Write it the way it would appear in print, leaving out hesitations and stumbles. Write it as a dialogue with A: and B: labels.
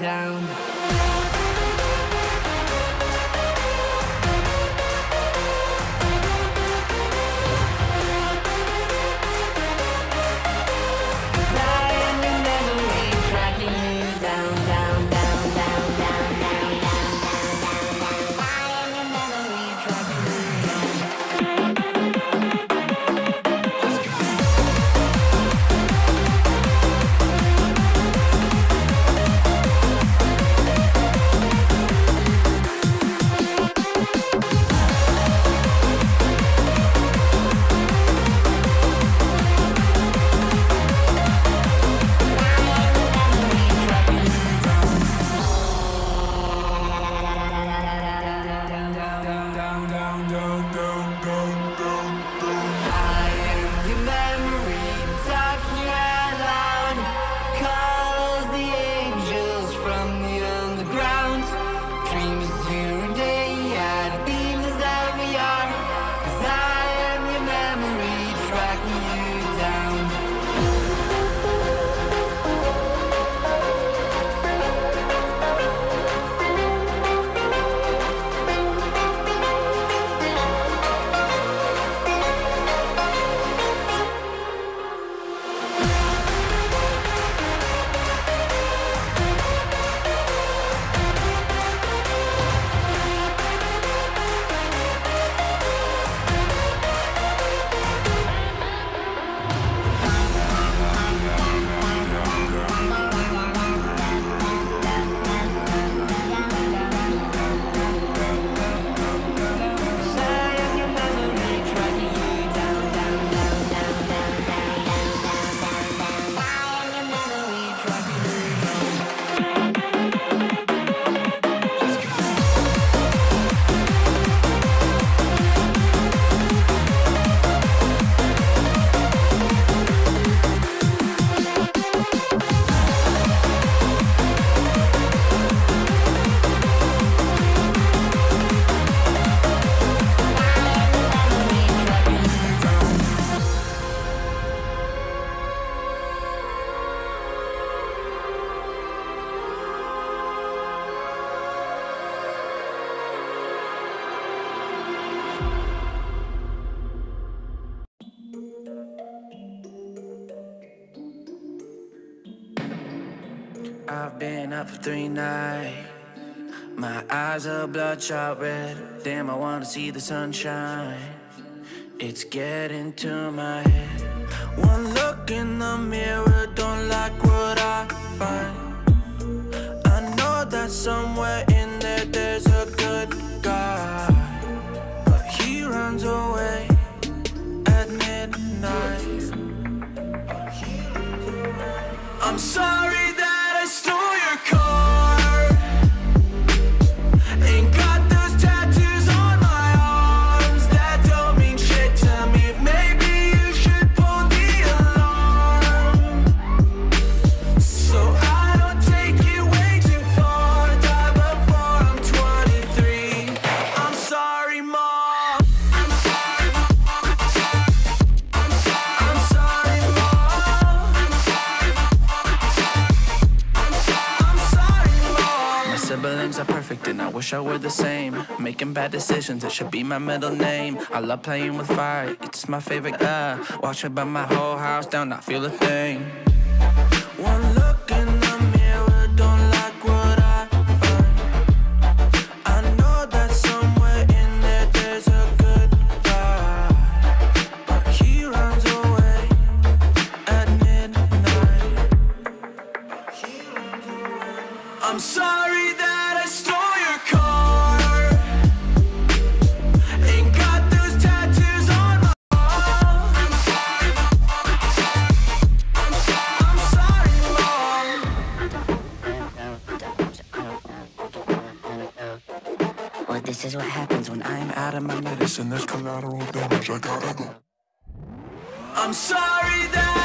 A: down.
B: I've been up for 3 nights. My eyes are bloodshot red. Damn, I wanna see the sunshine. It's getting to my head. One look in the mirror, don't like what I find. I know that somewhere in there there's a good guy, but he runs away at midnight. I'm sorry that I stole your car. Ain't got those tattoos on my arms that don't mean shit to me. Maybe you should pull the alarm, so I don't take it way too far. Die before I'm 23. I'm sorry, Mom. I'm sorry, Mom. I'm sorry, Mom. I'm sorry, Mom. My siblings are perfect and I wish I were the same. Making bad decisions, it should be my middle name. I love playing with fire, it's my favorite. Watch me burn my whole house down, not feel a thing. One look in the mirror, don't like what I find. I know that somewhere in there there's a good guy, but he runs away at midnight. I'm sorry that I stole your car. Ain't got those tattoos on my arm. I'm sorry, Mom.
C: Well, this is what happens when I'm out of my medicine.
D: There's collateral damage, I gotta go.
B: I'm sorry that